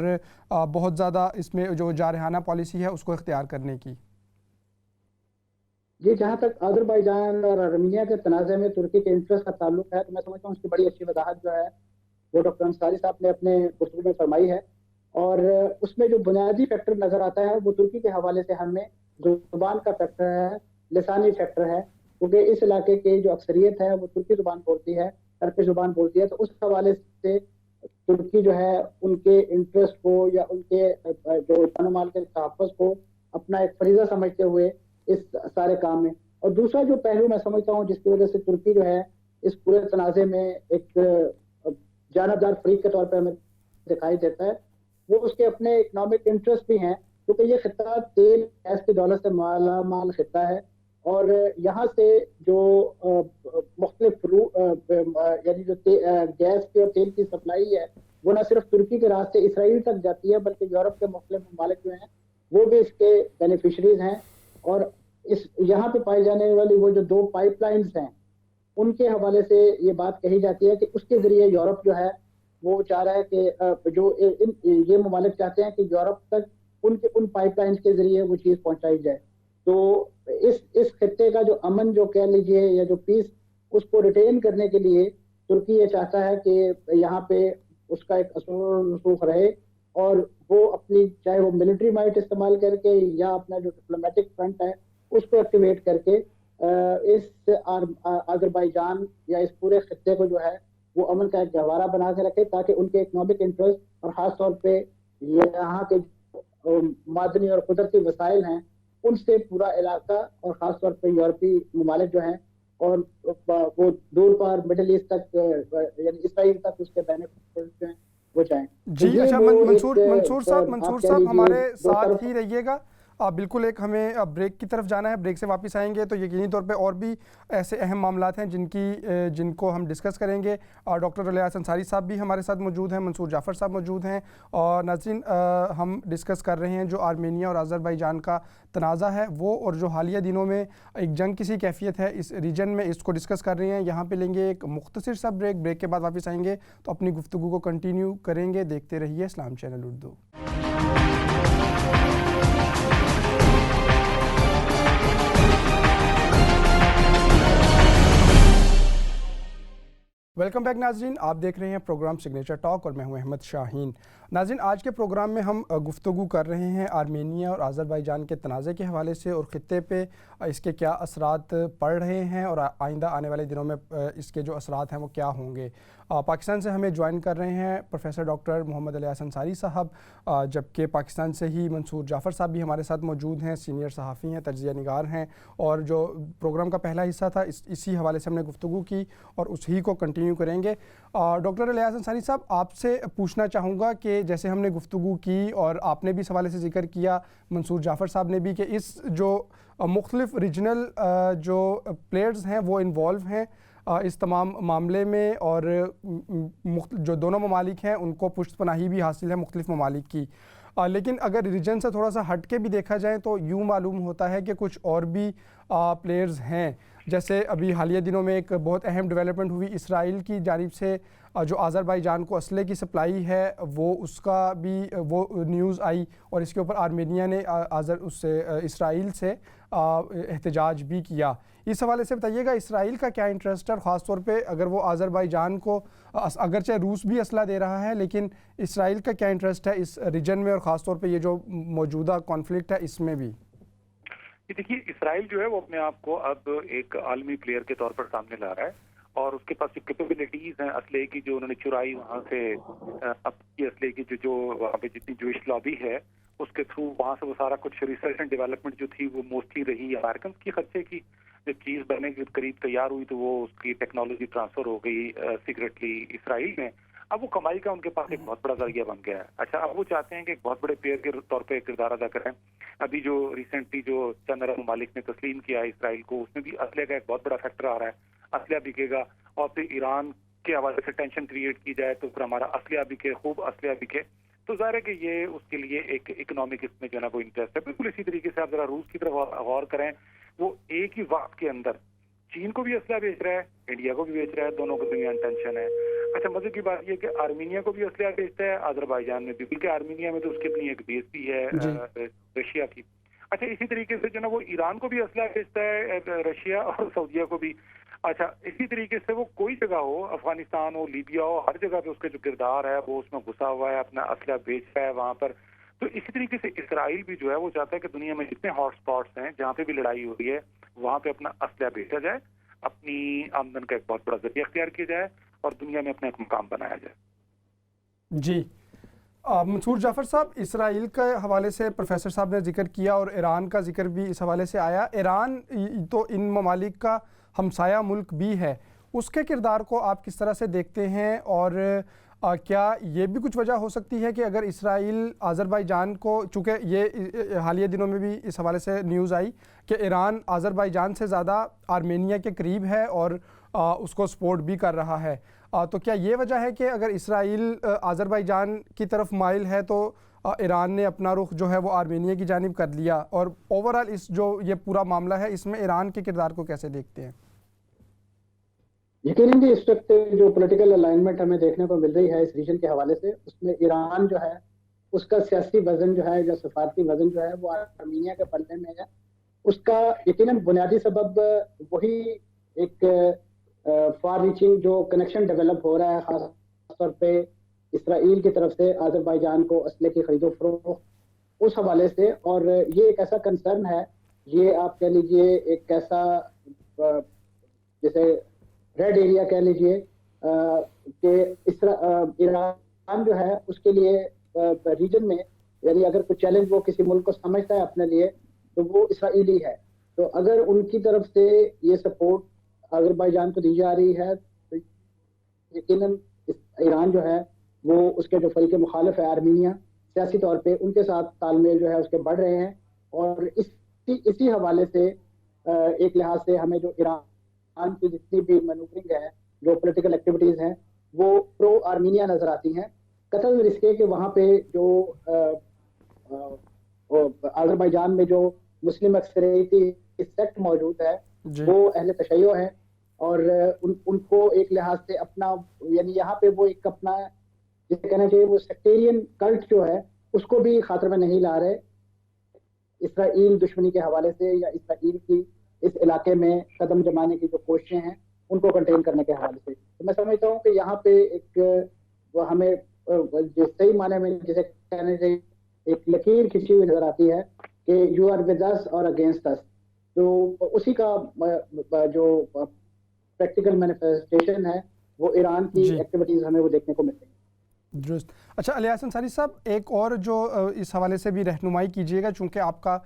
بہت زیادہ اس میں جو جارحانہ پالیسی ہے اس کو اختیار کرنے کی؟ جی جہاں تک آذربائیجان اور ارمینیا کے تنازع میں ترکی کے انٹرسٹ کا تعلق ہے تو میں سمجھتا ہوں اس کی بڑی اچھی وضاحت جو ہے وہ ڈاکٹر انصاری صاحب نے اپنے گفتگو میں فرمائی ہے, اور اس میں جو بنیادی فیکٹر نظر آتا ہے وہ ترکی کے حوالے سے ہمیں زبان کا فیکٹر ہے, لسانی فیکٹر ہے, کیونکہ اس علاقے کی جو اکثریت ہے وہ ترکی زبان بولتی ہے, ترکی زبان بولتی ہے, تو اس حوالے سے ترکی جو ہے ان کے انٹرسٹ کو یا ان کے جو جان و مال کے تحفظ کو اپنا ایک فریضہ سمجھتے ہوئے اس سارے کام میں. اور دوسرا جو پہلو میں سمجھتا ہوں جس کی وجہ سے ترکی جو ہے اس پورے تنازع میں ایک جانبدار فریق کے طور پہ ہمیں دکھائی دیتا ہے, وہ اس کے اپنے اکنامک انٹرسٹ بھی ہیں, کیونکہ یہ خطہ تیل گیس کی دولت سے مالا مال خطہ ہے, اور یہاں سے جو مختلف یعنی جو گیس کی اور تیل کی سپلائی ہے وہ نہ صرف ترکی کے راستے اسرائیل تک جاتی ہے بلکہ یورپ کے مختلف ممالک جو ہیں وہ بھی اس کے بینیفیشریز ہیں, اور یہاں پہ پائی جانے والی وہ جو 2 پائپ لائنز ہیں ان کے حوالے سے یہ بات کہی جاتی ہے کہ اس کے ذریعے یورپ جو ہے وہ چاہ رہا ہے کہ جو یہ ممالک چاہتے ہیں کہ یورپ تک ان پائپ لائنز کے ذریعے وہ چیز پہنچائی جائے. تو اس خطے کا جو امن جو کہہ لیجیے یا جو پیس اس کو ریٹین کرنے کے لیے ترکی یہ چاہتا ہے کہ یہاں پہ اس کا ایک اثر و رسوخ رہے اور وہ اپنی چاہے وہ ملٹری مائٹ استعمال کر کے یا اپنا جو ڈپلومیٹک فرنٹ ہے اس کو ایکٹیویٹ کر کے اس آذربائیجان یا اس پورے خطے کو جو ہے وہ امن کا ایک گہوارہ بنا کے رکھے تاکہ ان کے اکنامک انٹرسٹ اور خاص طور پہ یہاں کے معدنی اور قدرتی وسائل ہیں ان سے پورا علاقہ اور خاص طور پہ یورپی ممالک جو ہیں اور وہ دور پار مڈل ایسٹ تک یعنی اسرائیل تک اس کے بینیفٹ ہیں وہ جائیں. جی اچھا منصور صاحب ہمارے ساتھ ہی رہیے گا. بالکل ایک ہمیں بریک کی طرف جانا ہے, بریک سے واپس آئیں گے تو یقینی طور پہ اور بھی ایسے اہم معاملات ہیں جن کو ہم ڈسکس کریں گے. ڈاکٹر الیاس انصاری صاحب بھی ہمارے ساتھ موجود ہیں, منصور جعفر صاحب موجود ہیں. اور ناظرین ہم ڈسکس کر رہے ہیں جو آرمینیا اور آذربائیجان کا تنازع ہے وہ, اور جو حالیہ دنوں میں ایک جنگ کسی کیفیت ہے اس ریجن میں, اس کو ڈسکس کر رہے ہیں. یہاں پہ لیں گے ایک مختصر سا بریک کے بعد واپس آئیں گے تو اپنی گفتگو کو کنٹینیو کریں گے. دیکھتے رہیے اسلام چینل اردو. ویلکم بیک ناظرین, آپ دیکھ رہے ہیں پروگرام سگنیچر ٹاک اور میں ہوں احمد شاہین. ناظرین آج کے پروگرام میں ہم گفتگو کر رہے ہیں آرمینیا اور آذربائیجان کے تنازع کے حوالے سے اور خطے پہ اس کے کیا اثرات پڑ رہے ہیں اور آئندہ آنے والے دنوں میں اس کے جو اثرات ہیں وہ کیا ہوں گے. پاکستان سے ہمیں جوائن کر رہے ہیں پروفیسر ڈاکٹر محمد الیاس انصاری صاحب, جبکہ پاکستان سے ہی منصور جعفر صاحب بھی ہمارے ساتھ موجود ہیں, سینئر صحافی ہیں, تجزیہ نگار ہیں, اور جو پروگرام کا پہلا حصہ تھا اسی حوالے سے ہم نے گفتگو کی اور اسی کو کنٹینیو کریں گے. ڈاکٹر الیاس انصاری صاحب آپ سے پوچھنا چاہوں گا کہ جیسے ہم نے گفتگو کی اور آپ نے بھی اس حوالے سے ذکر کیا, منصور جعفر صاحب نے بھی, کہ اس جو مختلف ریجنل جو پلیئرز ہیں وہ انوالو ہیں اس تمام معاملے میں, اور جو دونوں ممالک ہیں ان کو پشت پناہی بھی حاصل ہے مختلف ممالک کی. لیکن اگر ریجن سے تھوڑا سا ہٹ کے بھی دیکھا جائے تو یوں معلوم ہوتا ہے کہ کچھ اور بھی پلیئرز ہیں. جیسے ابھی حالیہ دنوں میں ایک بہت اہم ڈیولپمنٹ ہوئی, اسرائیل کی جانب سے جو آذربائیجان کو اسلحے کی سپلائی ہے وہ اس کا بھی وہ نیوز آئی, اور اس کے اوپر آرمینیا نے اسرائیل سے احتجاج بھی کیا. اس حوالے سے بتائیے گا اسرائیل کا کیا انٹرسٹ ہے, اور خاص طور پہ اگر وہ آذربائیجان کو, اگرچہ روس بھی اسلحہ دے رہا ہے لیکن اسرائیل کا کیا انٹرسٹ ہے اس ریجن میں, اور خاص طور پہ یہ جو موجودہ کانفلکٹ ہے اس میں بھی. دیکھیے اسرائیل جو ہے وہ اپنے آپ کو اب ایک عالمی پلیئر کے طور پر سامنے لا رہا ہے, اور اس کے پاس جو کیپیبلٹیز ہیں اسلحے کی جو انہوں نے چرائی وہاں سے, اب کی اسلحے کی جو وہاں پہ جتنی جوئش لابی ہے اس کے تھرو وہاں سے وہ سارا کچھ ریسرچ اینڈ ڈیولپمنٹ جو تھی وہ موسٹلی رہی امریکن کی خرچے کی. جب چیز بننے کے قریب تیار ہوئی تو وہ اس کی ٹیکنالوجی ٹرانسفر ہو گئی سیکرٹلی اسرائیل میں. اب وہ کمائی کا ان کے پاس ایک بہت بڑا ذریعہ بن گیا ہے. اچھا اب وہ چاہتے ہیں کہ ایک بہت بڑے پلیئر کے طور پہ کردار ادا کریں. ابھی جو ریسنٹلی جو چند عرب ممالک نے تسلیم کیا اسرائیل کو, اس میں بھی اسلحے کا ایک بہت بڑا فیکٹر آ رہا ہے. اسلحہ بکے گا, اور پھر ایران کے حوالے سے ٹینشن کریٹ کی جائے تو پھر ہمارا اسلحہ بکے, خوب اسلحہ بکے, تو ظاہر ہے کہ یہ اس کے لیے ایک اکنامک اس میں جو ہے نا وہ انٹرسٹ ہے. بالکل اسی طریقے سے آپ ذرا روس کی طرف غور کریں, وہ ایک ہی وقت کے اندر چین کو بھی اسلحہ بیچ رہا ہے, انڈیا کو بھی بیچ رہا ہے, دونوں کو درمیان ٹینشن ہے. اچھا مزے کی بات یہ کہ آرمینیا کو بھی اسلحہ بیچتا ہے, آذربائیجان میں بھی, بلکہ آرمینیا میں تو اس کی اپنی ایک بیس بھی ہے رشیا کی. اچھا اسی طریقے سے جو نا وہ ایران کو بھی اسلحہ بیچتا ہے, رشیا اور سعودیہ کو بھی. اچھا اسی طریقے سے وہ کوئی جگہ ہو, افغانستان ہو, لیبیا ہو, ہر جگہ پہ اس کا جو کردار ہے وہ اس میں گھسا ہوا ہے, اپنا اسلحہ بیچ رہا ہے وہاں پر. تو اسی طریقے سے اسرائیل بھی جو ہے وہ چاہتا ہے کہ دنیا میں جتنے ہاٹ اسپاٹس ہیں جہاں پہ بھی لڑائی ہو رہی ہے وہاں پہ اپنا اسلحہ بیچا جائے, اپنی آمدن کا ایک بہت بڑا ذریعہ اختیار کیا جائے, اور دنیا میں اپنا ایک مقام بنایا جائے. جی منصور جعفر صاحب, اسرائیل کے حوالے سے پروفیسر صاحب نے ذکر کیا اور ایران کا ذکر بھی اس حوالے سے آیا. ایران تو ان ممالک کا ہمسایہ ملک بھی ہے, اس کے کردار کو آپ کس طرح سے دیکھتے ہیں, اور کیا یہ بھی کچھ وجہ ہو سکتی ہے کہ اگر اسرائیل آذربائیجان کو, چونکہ یہ حالیہ دنوں میں بھی اس حوالے سے نیوز آئی کہ ایران آذربائیجان سے زیادہ آرمینیا کے قریب ہے اور اس کو سپورٹ بھی کر رہا ہے, تو کیا یہ وجہ ہے کہ اگر اسرائیل آذربائیجان کی طرف مائل ہے تو ایران نے اپنا رخ جو ہے وہ آرمینیا کی جانب کر لیا, اور اوورآل اس جو یہ پورا معاملہ ہے اس میں ایران کے کردار کو کیسے دیکھتے ہیں؟ یقیناً اس وقت جو پولیٹیکل الائنمنٹ ہمیں دیکھنے کو مل رہی ہے اس ریجن کے حوالے سے, اس میں ایران جو ہے اس کا سیاسی وزن جو ہے, جو سفارتی وزن جو ہے وہ آرمینیا کے پلڑے میں ہے. اس کا یقیناً بنیادی سبب وہی ایک فار ریچنگ جو کنیکشن ڈیولپ ہو رہا ہے, خاص طور پہ اسرائیل کی طرف سے آذربائیجان کو اسلحے کی خرید و فروخت اس حوالے سے. اور یہ ایک ایسا کنسرن ہے, یہ آپ کہہ لیجئے ایک ایسا جیسے ریڈ ایریا کہہ لیجئے کہ ایران جو ہے اس کے لیے ریجن میں, یعنی اگر کوئی چیلنج وہ کسی ملک کو سمجھتا ہے اپنے لیے تو وہ اسرائیلی ہے. تو اگر ان کی طرف سے یہ سپورٹ آذربائیجان کو دی جا رہی ہے تو یقیناً ایران جو ہے وہ اس کے جو فریق مخالف ہے آرمینیا, سیاسی طور پہ ان کے ساتھ تال میل جو ہے اس کے بڑھ رہے ہیں. اور اسی حوالے سے ایک لحاظ سے ہمیں جو ایران کی جتنی بھی مینوورنگ ہے, جو پولیٹیکل ایکٹیویٹیز ہیں, وہ پرو آرمینیا نظر آتی ہیں. قطع رزق ہے کہ وہاں پہ جو آذربائیجان میں جو مسلم اکثریتی سیکٹ موجود ہے وہ اہل تشیع ہے, اور ان کو ایک لحاظ سے اپنا, یعنی یہاں پہ وہ ایک اپنا جسے کہنا چاہیے وہ سیکٹیرین کلٹ جو ہے اس کو بھی خاطر میں نہیں لا رہے اسرائیل دشمنی کے حوالے سے, یا اسرائیل کی اس علاقے میں قدم جمانے کی جو کوششیں ہیں ان کو کنٹین کرنے کے حوالے سے. تو میں سمجھتا ہوں کہ یہاں پہ ایک ہمیں جو صحیح معنی میں جسے کہنا چاہیے ایک لکیر کھینچی ہوئی نظر آتی ہے کہ یو آر ود اس اور اگینسٹ اس. تو اسی کا جو پریکٹیکل مینیفیسٹیشن ہے وہ ایران کی ایکٹیویٹیز ہمیں وہ دیکھنے کو ملتی ہیں. درست. اچھا علی احسن انصاری صاحب, ایک اور جو اس حوالے سے بھی رہنمائی کیجیے گا, چونکہ آپ کا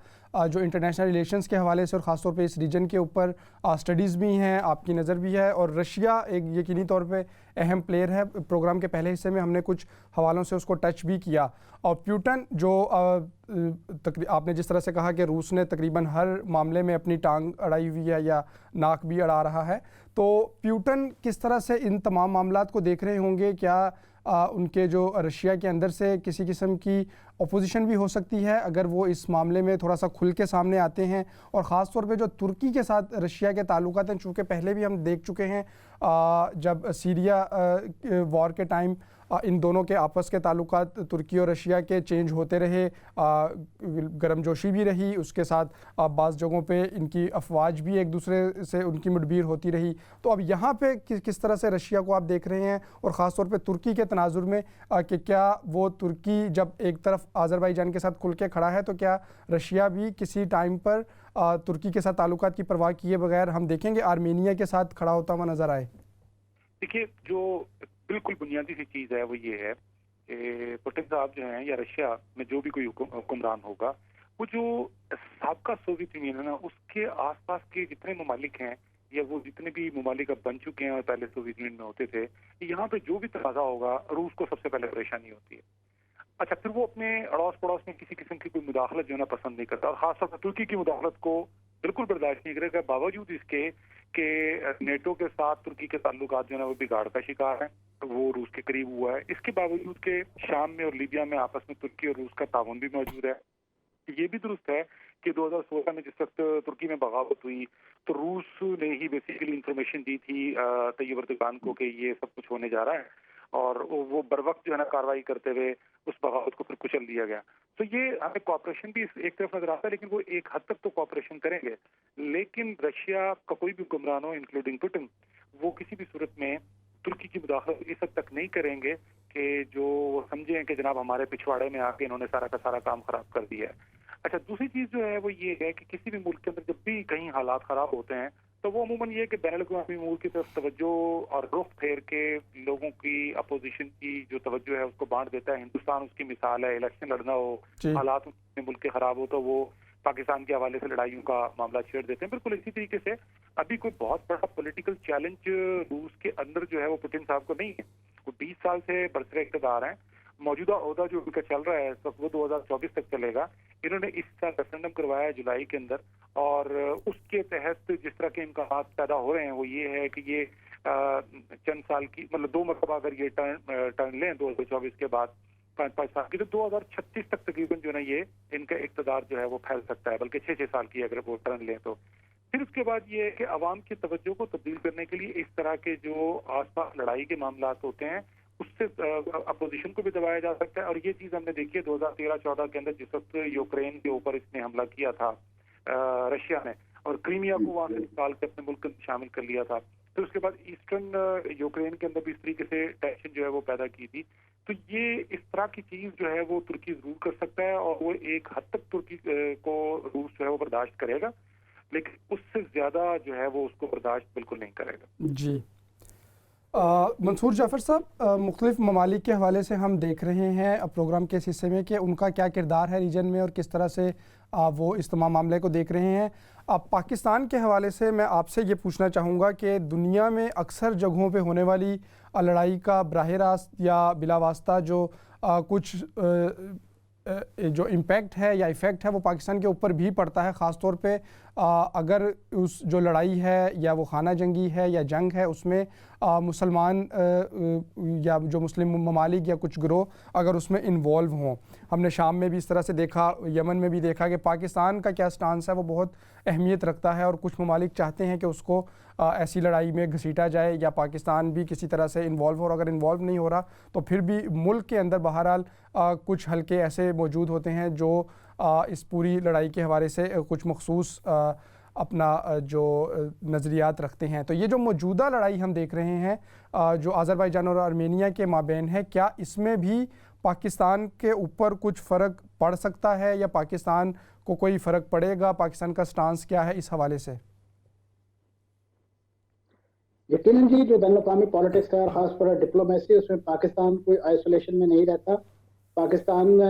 جو انٹرنیشنل ریلیشنز کے حوالے سے اور خاص طور پہ اس ریجن کے اوپر اسٹڈیز بھی ہیں, آپ کی نظر بھی ہے, اور رشیا ایک یقینی طور پہ اہم پلیئر ہے. پروگرام کے پہلے حصے میں ہم نے کچھ حوالوں سے اس کو ٹچ بھی کیا. اور پیوٹن جو آپ نے جس طرح سے کہا کہ روس نے تقریباً ہر معاملے میں اپنی ٹانگ اڑائی ہوئی ہے یا ناک بھی اڑا رہا ہے, تو پیوٹن کس طرح سے ان تمام معاملات کو دیکھ رہے ہوں گے؟ کیا ان کے جو رشیا کے اندر سے کسی قسم کی اپوزیشن بھی ہو سکتی ہے اگر وہ اس معاملے میں تھوڑا سا کھل کے سامنے آتے ہیں؟ اور خاص طور پہ جو ترکی کے ساتھ رشیا کے تعلقات ہیں, چونکہ پہلے بھی ہم دیکھ چکے ہیں جب سیریا وار کے ٹائم ان دونوں کے آپس کے تعلقات ترکی اور رشیا کے چینج ہوتے رہے, گرم جوشی بھی رہی, اس کے ساتھ بعض جگہوں پہ ان کی افواج بھی ایک دوسرے سے ان کی مڈبیر ہوتی رہی. تو اب یہاں پہ کس طرح سے رشیا کو آپ دیکھ رہے ہیں, اور خاص طور پہ ترکی کے تناظر میں کہ کیا وہ ترکی جب ایک طرف آذربائیجان کے ساتھ کھل کے کھڑا ہے تو کیا رشیا بھی کسی ٹائم پر ترکی کے ساتھ تعلقات کی پرواہ کیے بغیر ہم دیکھیں گے آرمینیا کے ساتھ کھڑا ہوتا ہوا نظر آئے؟ دیکھیے, جو بالکل بنیادی سی چیز ہے وہ یہ ہے کہ پوٹن صاحب جو ہیں یا رشیا میں جو بھی کوئی حکمران ہوگا, وہ جو سابقہ سوویت یونین ہے نا, اس کے آس پاس کے جتنے ممالک ہیں یا وہ جتنے بھی ممالک اب بن چکے ہیں اور پہلے سوویت یونین میں ہوتے تھے, یہاں پہ جو بھی تنازع ہوگا روس کو سب سے پہلے پریشانی ہوتی ہے. اچھا, پھر وہ اپنے اڑوس پڑوس میں کسی قسم کی کوئی مداخلت جو ہے نا پسند نہیں کرتا, اور خاص طور پر ترکی کی مداخلت کو بالکل برداشت نہیں کرے گا, باوجود اس کے کہ نیٹو کے ساتھ ترکی کے تعلقات جو ہے نا وہ بگاڑ کا شکار ہیں, وہ روس کے قریب ہوا ہے. اس کے باوجود کہ شام میں اور لیبیا میں آپس میں ترکی اور روس کا تعاون بھی موجود ہے. یہ بھی درست ہے کہ 2016 میں جس وقت ترکی میں بغاوت ہوئی تو روس نے ہی بیسیکلی انفارمیشن دی تھی طیب اردوغان کو کہ یہ سب کچھ ہونے جا رہا ہے, اور وہ بر وقت جو ہے نا کارروائی کرتے ہوئے اس بغاوت کو پھر کچل دیا گیا. تو یہ ہمیں کوآپریشن بھی ایک طرف نظر آتا ہے, لیکن وہ ایک حد تک تو کوآپریشن کریں گے. لیکن رشیا کا کوئی بھی حکمران ہو انکلوڈنگ پوٹن, وہ کسی بھی صورت میں ترکی کی مداخلت اس حد تک نہیں کریں گے کہ جو وہ سمجھیں کہ جناب ہمارے پچھواڑے میں آ کے انہوں نے سارا کا سارا کام خراب کر دیا ہے. اچھا, دوسری چیز جو ہے وہ یہ ہے کہ کسی بھی ملک کے اندر جب بھی کہیں حالات خراب ہوتے ہیں تو وہ عموماً یہ کہ بین الاقوامی امور کی طرف توجہ اور رخ پھیر کے لوگوں کی اپوزیشن کی جو توجہ ہے اس کو بانٹ دیتا ہے. ہندوستان اس کی مثال ہے, الیکشن لڑنا ہو, حالات ملک کے خراب ہو تو وہ پاکستان کے حوالے سے لڑائیوں کا معاملہ چھیڑ دیتے ہیں. بالکل اسی طریقے سے ابھی کوئی بہت بڑا پولیٹیکل چیلنج روس کے اندر جو ہے وہ پوٹن صاحب کو نہیں ہے. وہ 20 سال سے برسر اقتدار ہیں, موجودہ عہدہ جو ان کا چل رہا ہے وہ 2024 تک چلے گا. انہوں نے اس سال ریفرنڈم کروایا ہے جولائی کے اندر, اور اس کے تحت جس طرح کے امکانات پیدا ہو رہے ہیں وہ یہ ہے کہ یہ چند سال کی مطلب 2 مرتبہ اگر یہ ٹرن لیں 2024 کے بعد 5 سال کی, تو 2036 تک تقریباً جو ہے نا یہ ان کا اقتدار جو ہے وہ پھیل سکتا ہے, بلکہ 6 سال کی اگر وہ ٹرن لیں تو. پھر اس کے بعد یہ ہے کہ عوام کی توجہ کو تبدیل کرنے کے لیے اس طرح کے جو آس پاس لڑائی کے معاملات ہوتے ہیں اس سے اپوزیشن کو بھی دبایا جا سکتا ہے. اور یہ چیز ہم نے دیکھی ہے 2013-14 کے اندر جس وقت یوکرین کے اوپر اس نے حملہ کیا تھا رشیا نے, اور کریمیا کو وہاں سے نکال کے اپنے ملک میں شامل کر لیا تھا. پھر اس کے بعد ایسٹرن یوکرین کے اندر بھی اس طریقے سے ٹینشن جو ہے وہ پیدا کی تھی. تو یہ اس طرح کی چیز جو ہے وہ ترکی ضرور کر سکتا ہے، اور وہ ایک حد تک ترکی کو روس جو ہے وہ برداشت کرے گا، لیکن اس سے زیادہ جو ہے وہ اس کو برداشت بالکل نہیں کرے گا۔ جی منصور جعفر صاحب، مختلف ممالک کے حوالے سے ہم دیکھ رہے ہیں پروگرام کے اس حصے میں کہ ان کا کیا کردار ہے ریجن میں اور کس طرح سے وہ اس تمام معاملے کو دیکھ رہے ہیں۔ پاکستان کے حوالے سے میں آپ سے یہ پوچھنا چاہوں گا کہ دنیا میں اکثر جگہوں پہ ہونے والی لڑائی کا براہ راست یا بلا واسطہ جو کچھ جو امپیکٹ ہے یا ایفیکٹ ہے وہ پاکستان کے اوپر بھی پڑتا ہے، خاص طور پہ اگر اس جو لڑائی ہے یا وہ خانہ جنگی ہے یا جنگ ہے اس میں مسلمان یا جو مسلم ممالک یا کچھ گروہ اگر اس میں انوالو ہوں۔ ہم نے شام میں بھی اس طرح سے دیکھا، یمن میں بھی دیکھا کہ پاکستان کا کیا سٹانس ہے وہ بہت اہمیت رکھتا ہے، اور کچھ ممالک چاہتے ہیں کہ اس کو ایسی لڑائی میں گھسیٹا جائے یا پاکستان بھی کسی طرح سے انوالو ہو، اور اگر انوالو نہیں ہو رہا تو پھر بھی ملک کے اندر بہرحال کچھ حلقے ایسے موجود ہوتے ہیں جو اس پوری لڑائی کے حوالے سے کچھ مخصوص اپنا جو نظریات رکھتے ہیں۔ تو یہ جو موجودہ لڑائی ہم دیکھ رہے ہیں جو آذربائیجان اور آرمینیا کے مابین ہے، کیا اس میں بھی پاکستان کے اوپر کچھ فرق پڑ سکتا ہے یا پاکستان کو کوئی فرق پڑے گا؟ پاکستان کا سٹانس کیا ہے اس حوالے سے؟ یقیناً جی، جو بین الاقوامی پالیٹکس ہے، خاص پر ڈپلومیسی، اس میں پاکستان کوئی آئسولیشن میں نہیں رہتا۔ پاکستان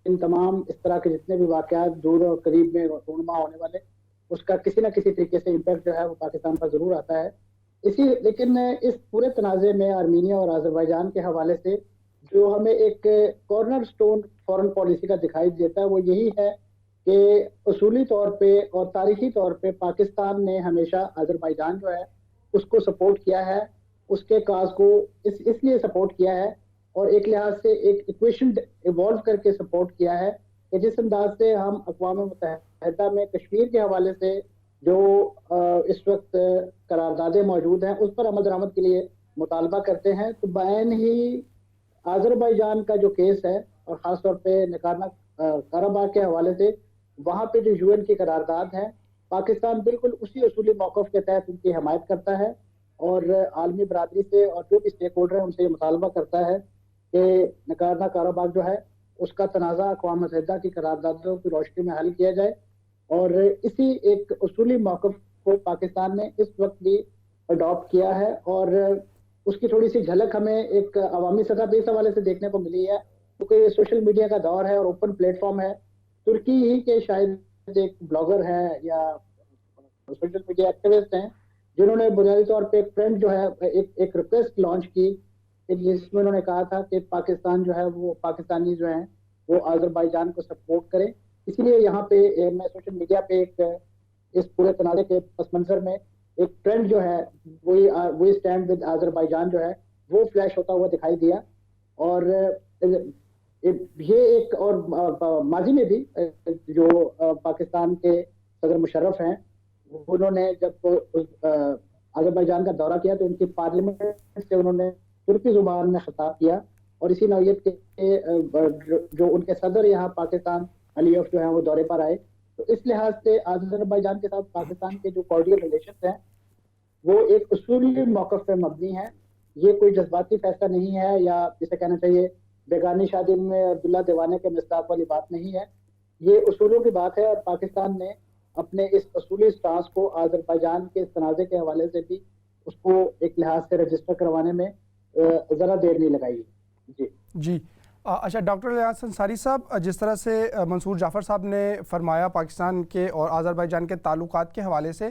ان تمام اس طرح کے جتنے بھی واقعات دور اور قریب میں رونما ہونے والے، اس کا کسی نہ کسی طریقے سے امپیکٹ جو ہے وہ پاکستان پر ضرور آتا ہے۔ لیکن اس پورے تنازع میں آرمینیا اور آذربائیجان کے حوالے سے جو ہمیں ایک کارنر سٹون فورن پالیسی کا دکھائی دیتا ہے وہ یہی ہے کہ اصولی طور پہ اور تاریخی طور پہ پاکستان نے ہمیشہ آذربائیجان جو ہے اس کو سپورٹ کیا ہے، اس کے کاز کو اس لیے سپورٹ کیا ہے اور ایک لحاظ سے ایک ایکویشن ایوالو کر کے سپورٹ کیا ہے کہ جس انداز سے ہم اقوام متحدہ میں کشمیر کے حوالے سے جو اس وقت قراردادیں موجود ہیں اس پر عمل درآمد کے لیے مطالبہ کرتے ہیں، تو بعین ہی آذربائیجان کا جو کیس ہے اور خاص طور پہ نگورنو قرباخ کے حوالے سے وہاں پہ جو یو این کی قرارداد ہے، پاکستان بالکل اسی اصولی موقف کے تحت ان کی حمایت کرتا ہے اور عالمی برادری سے اور جو بھی اسٹیک ہولڈر ہیں ان سے یہ مطالبہ کرتا ہے کہ نگورنو قرباخ جو ہے اس کا تنازع اقوام متحدہ کی قراردادوں کی روشنی میں حل کیا جائے، اور اسی ایک اصولی موقف کو پاکستان نے اس وقت بھی اڈاپٹ کیا ہے، اور اس کی تھوڑی سی جھلک ہمیں ایک عوامی سطح پہ اس حوالے سے دیکھنے کو ملی ہے کیونکہ یہ سوشل میڈیا کا دور ہے اور اوپن پلیٹ فارم ہے۔ ترکی ہی کے شاید ایک بلاگر ہیں یا سوشل میڈیا ایکٹیوسٹ ہیں جنہوں نے بنیادی طور پہ ایک ٹرینڈ جو ہے ایک ریکویسٹ لانچ کی جس میں انہوں نے کہا تھا کہ پاکستان جو ہے وہ پاکستانی جو ہیں وہ آذربائیجان کو سپورٹ کریں۔ اسی لیے یہاں پہ میں سوشل میڈیا پہ ایک اس پورے تنازع کے پس منظر میں ایک ٹرینڈ جو ہے وہی اسٹینڈ ود آذربائیجان جو ہے وہ فلیش ہوتا ہوا دکھائی دیا، اور یہ ایک اور ماضی میں بھی جو پاکستان کے صدر مشرف ہیں انہوں نے جب آذربائیجان کا دورہ کیا تو ان کی پارلیمنٹ سے انہوں نے ترکی زبان میں خطاب کیا، اور اسی نوعیت کے جو ان کے صدر یہاں پاکستان علیف جو ہیں وہ دورے پر آئے، تو اس لحاظ سے آذربائیجان کے ساتھ پاکستان کے جو کارڈیل ریلیشنز ہیں وہ ایک اصولی موقف پہ مبنی ہے۔ یہ کوئی جذباتی فیصلہ نہیں ہے یا جسے کہنا چاہیے بیگانی شادی میں عبداللہ دیوانے کے مصداق والی بات نہیں ہے، یہ اصولوں کی بات ہے، اور پاکستان نے اپنے اس اصولی سٹانس کو آذربائیجان کے تنازع کے حوالے سے بھی اس کو ایک لحاظ سے رجسٹر کروانے میں ذرا دیر نہیں لگائی۔ جی اچھا ڈاکٹر ریاض انصاری صاحب، جس طرح سے منصور جعفر صاحب نے فرمایا پاکستان کے اور آذربائیجان کے تعلقات کے حوالے سے،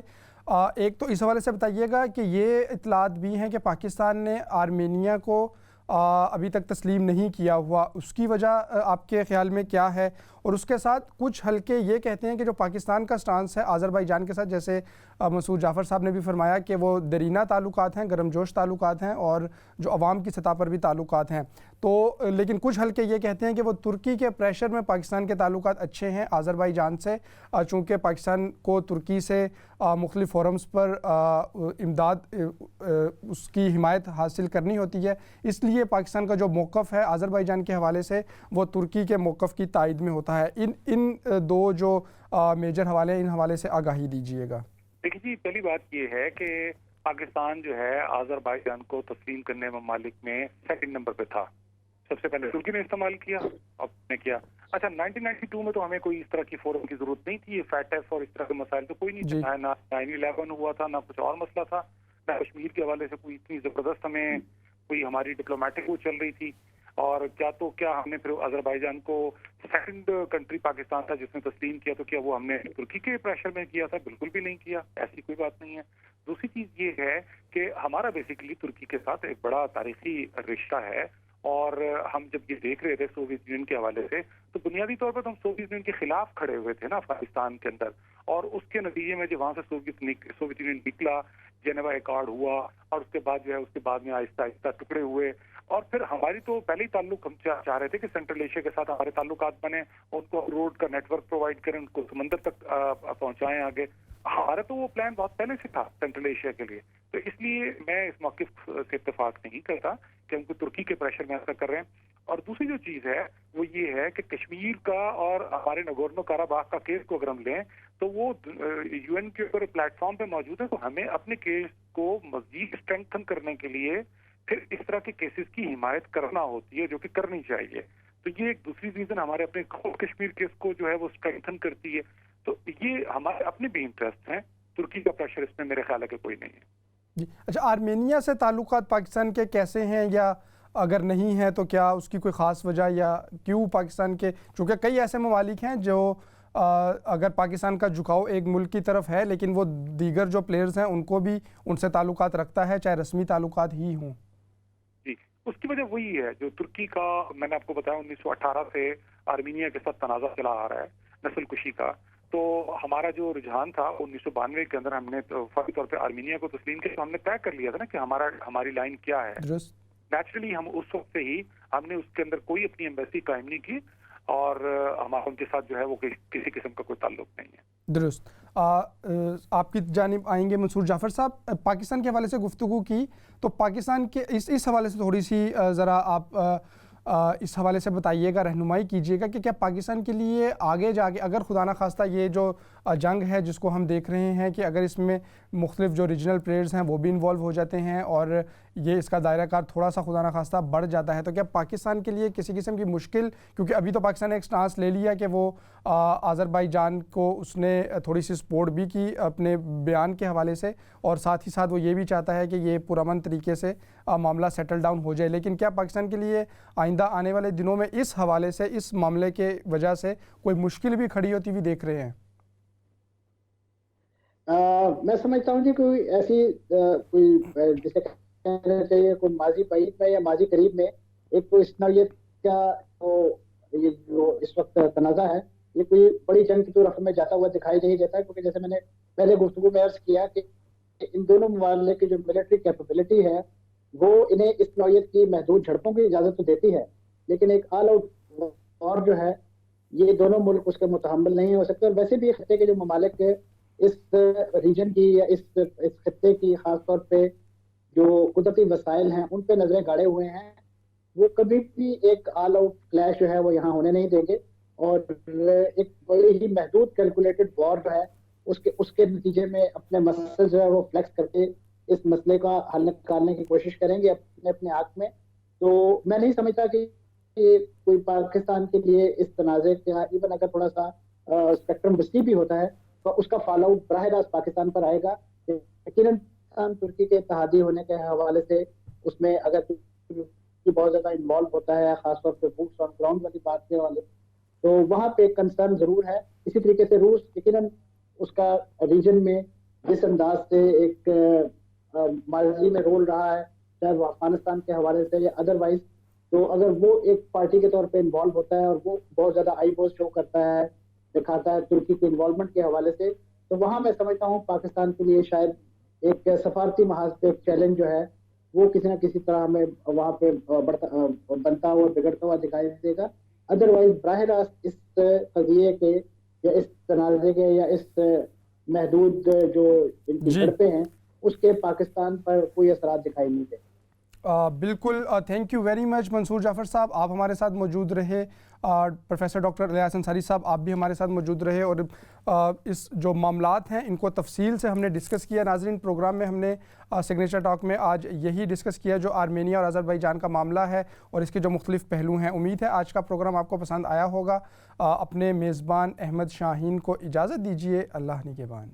ایک تو اس حوالے سے بتائیے گا کہ یہ اطلاعات بھی ہیں کہ پاکستان نے آرمینیا کو ابھی تک تسلیم نہیں کیا ہوا، اس کی وجہ آپ کے خیال میں کیا ہے؟ اور اس کے ساتھ کچھ حلقے یہ کہتے ہیں کہ جو پاکستان کا سٹانس ہے آذربائیجان کے ساتھ، جیسے منصور جعفر صاحب نے بھی فرمایا کہ وہ درینہ تعلقات ہیں، گرم جوش تعلقات ہیں اور جو عوام کی سطح پر بھی تعلقات ہیں، تو لیکن کچھ حلقے یہ کہتے ہیں کہ وہ ترکی کے پریشر میں پاکستان کے تعلقات اچھے ہیں آذربائیجان سے، چونکہ پاکستان کو ترکی سے مختلف فورمز پر امداد اس کی حمایت حاصل کرنی ہوتی ہے، اس لیے پاکستان کا جو موقف ہے آذربائیجان کے حوالے سے وہ ترکی کے موقف کی تائید میں ہوتا ہے۔ ان دو جو میجر حوالے ہیں ان حوالے سے آگاہی دیجیے گا۔ دیکھیے جی، پہلی بات یہ ہے کہ پاکستان جو ہے آذربائیجان کو تسلیم کرنے ممالک میں سیکنڈ نمبر پہ تھا، سب سے پہلے ترکی نے استعمال کیا، اب نے کیا. اچھا 1992 میں تو ہمیں کوئی اس طرح کی فورم کی ضرورت نہیں تھی، FATF اور اس طرح کے مسائل تو کوئی نہیں تھا، نہ 9/11 ہوا تھا، نہ کچھ اور مسئلہ تھا، نہ کشمیر کے حوالے سے کوئی اتنی زبردست ہمیں کوئی ہماری ڈپلومیٹک وہ چل رہی تھی. اور کیا ہم نے پھر آذربائیجان کو سیکنڈ کنٹری پاکستان تھا جس نے تسلیم کیا، تو کیا وہ ہم نے ترکی کے پریشر میں کیا تھا؟ بالکل بھی نہیں کیا، ایسی کوئی بات نہیں ہے. دوسری چیز یہ ہے کہ ہمارا بیسیکلی ترکی کے ساتھ ایک بڑا تاریخی رشتہ ہے، اور ہم جب یہ دیکھ رہے تھے سوویت یونین کے حوالے سے تو بنیادی طور پر تو ہم سوویت یونین کے خلاف کھڑے ہوئے تھے نا افغانستان کے اندر، اور اس کے نتیجے میں جب وہاں سے سوویت یونین نکلا، جنیوا ایکارڈ ہوا، اور اس کے بعد جو ہے اس کے بعد میں آہستہ آہستہ ٹکڑے ہوئے. اور پھر ہماری تو پہلے ہی تعلق ہم چاہ رہے تھے کہ سینٹرل ایشیا کے ساتھ ہمارے تعلقات بنے، ان کو روڈ کا نیٹ ورک پرووائڈ کریں، ان کو سمندر تک پہنچائیں آگے. ہمارا تو وہ پلان بہت پہلے سے تھا سینٹرل ایشیا کے لیے. تو اس لیے میں اس موقف سے اتفاق نہیں کرتا کہ ہم کو ترکی کے پریشر میں ایسا کر رہے ہیں. اور دوسری جو چیز ہے وہ یہ ہے کہ کشمیر کا اور ہمارے نگورنو کاراباخ کا کیس کو اگر ہم لیں تو وہ یو این کے اوپر پلیٹ فارم پہ موجود ہے، تو ہمیں اپنے کیس کو مزید اسٹرینتھن کرنے کے لیے پھر اس طرح کے کیسز کی حمایت کرنا ہوتی ہے، جو کہ کرنی چاہیے. تو یہ ایک دوسری ریزن ہمارے اپنے کشمیر کیس کو جو ہے وہ اسٹرینتھن کرتی ہے. تو یہ ہمارے اپنے بھی انٹرسٹ ہیں، ترکی کا پریشر اس میں میرے خیال ہے کہ کوئی نہیں ہے. جی اچھا، آرمینیا سے تعلقات پاکستان کے کیسے ہیں، یا اگر نہیں ہے تو کیا اس کی کوئی خاص وجہ، یا کیوں پاکستان کے، چونکہ کئی ایسے ممالک ہیں جو اگر پاکستان کا جھکاؤ ایک ملک کی طرف ہے لیکن وہ دیگر جو پلیئرز ہیں ان کو بھی ان سے تعلقات رکھتا ہے، چاہے رسمی تعلقات ہی ہوں. جی اس کی وجہ وہی ہے جو ترکی کا، میں نے آپ کو بتایا 1918 سے آرمینیا کے ساتھ تنازع چلا آ رہا ہے نسل کشی کا. تو ہمارا جو رجحان تھا 1992 کے اندر ہم نے فوری طور پہ آرمینیا کو تسلیم کیا، تو ہم نے طے کر لیا تھا نا کہ ہماری لائن کیا ہے. نیچرلی ہم اس وقت سے ہی ہم نے اس کے اندر کوئی اپنی ایمبیسی قائم نہیں کی، اور ہمارا ان کے ساتھ جو ہے وہ کسی قسم کا کوئی تعلق نہیں ہے. درست. آپ کی جانب آئیں گے منصور جعفر صاحب. پاکستان کے حوالے سے گفتگو کی تو پاکستان کے اس حوالے سے تھوڑی سی ذرا آپ اس حوالے سے بتائیے گا، رہنمائی کیجیے گا کہ کیا پاکستان کے لیے آگے جا کے اگر خدا نخواستہ یہ جو جنگ ہے جس کو ہم دیکھ رہے ہیں کہ اگر اس میں مختلف جو ریجنل پلیئرز ہیں وہ بھی انوالو ہو جاتے ہیں اور یہ اس کا دائرہ کار تھوڑا سا خدا نخواستہ بڑھ جاتا ہے، تو کیا پاکستان کے لیے کسی قسم کی مشکل، کیونکہ ابھی تو پاکستان نے ایک سٹانس لے لیا کہ وہ آذربائیجان کو اس نے تھوڑی سی سپورٹ بھی کی اپنے بیان کے حوالے سے، اور ساتھ ہی ساتھ وہ یہ بھی چاہتا ہے کہ یہ پرامن طریقے سے معاملہ سیٹل ڈاؤن ہو جائے، لیکن کیا پاکستان کے لیے آئندہ آنے والے دنوں میں اس حوالے سے، اس معاملے کے وجہ سے کوئی مشکل بھی کھڑی ہوتی ہوئی دیکھ رہے ہیں؟ میں سمجھتا ہوں کہ کوئی ایسی کوئی جسے کہنا چاہیے کوئی ماضی بعید میں یا ماضی قریب میں ایک کوئی اس نوعیت کا یہ جو اس وقت تنازع ہے یہ کوئی بڑی جنگ کی رقم میں جاتا ہوا دکھائی نہیں دیتا ہے، کیونکہ جیسے میں نے پہلے گفتگو میں عرض کیا کہ ان دونوں ممالک کی جو ملٹری کیپیبلٹی ہے وہ انہیں اس نوعیت کی محدود جھڑپوں کی اجازت تو دیتی ہے، لیکن ایک آل آؤٹ وار جو ہے یہ دونوں ملک اس کے متحمل نہیں ہو سکتے. اور ویسے بھی خطے کے جو ممالک اس ریجن کی یا اس خطے کی خاص طور پہ جو قدرتی وسائل ہیں ان پہ نظریں گاڑے ہوئے ہیں، وہ کبھی بھی ایک آل آؤٹ کلیش جو ہے وہ یہاں ہونے نہیں دیں گے، اور ایک بڑی ہی محدود کیلکولیٹڈ وار جو ہے اس کے نتیجے میں اپنے مسئلے جو ہے وہ فلیکس کر کے اس مسئلے کا حل نکالنے کی کوشش کریں گے اپنے حق میں. تو میں نہیں سمجھتا کہ کوئی پاکستان کے لیے اس تنازع کا ایون اگر تھوڑا سا اسپیکٹرم وسیع بھی ہوتا ہے تو اس کا فال آؤٹ براہ راست پاکستان پر آئے گا. یقیناً ترکی کے اتحادی ہونے کے حوالے سے اس میں اگر بہت زیادہ انوالو ہوتا ہے، خاص طور پہ بوٹس آن گراؤنڈ والی بات کے حوالے تو وہاں پہ کنسرن ضرور ہے. اسی طریقے سے روس یقیناً اس کا ریجن میں جس انداز سے ایک ماضی میں رول رہا ہے چاہے وہ افغانستان کے حوالے سے یا ادروائز، تو اگر وہ ایک پارٹی کے طور پہ انوالو ہوتا ہے اور وہ بہت زیادہ آئی بوز شو کرتا ہے، دکھاتا ہے ترکی کے انوالومنٹ کے حوالے سے، تو وہاں میں سمجھتا ہوں پاکستان کے لیے شاید ایک سفارتی محاذ پہ ایک چیلنج جو ہے وہ کسی نہ کسی طرح ہمیں وہاں پہ بنتا ہوا بگڑتا ہوا دکھائی دے گا. ادروائز براہ راست اس قضیے کے یا اس تنازع کے یا اس محدود جو ان کی جھڑپیں ہیں اس کے پاکستان پر کوئی اثرات دکھائی نہیں دے. بالکل تھینک یو ویری مچ منصور جعفر صاحب، آپ ہمارے ساتھ موجود رہے. پروفیسر ڈاکٹر الیاس انصاری صاحب آپ بھی ہمارے ساتھ موجود رہے اور اس جو معاملات ہیں ان کو تفصیل سے ہم نے ڈسکس کیا. ناظرین پروگرام میں ہم نے سگنیچر ٹاک میں آج یہی ڈسکس کیا جو آرمینیا اور آذربائیجان کا معاملہ ہے اور اس کے جو مختلف پہلو ہیں. امید ہے آج کا پروگرام آپ کو پسند آیا ہوگا. اپنے میزبان احمد شاہین کو اجازت دیجیے. اللہ نگہبان.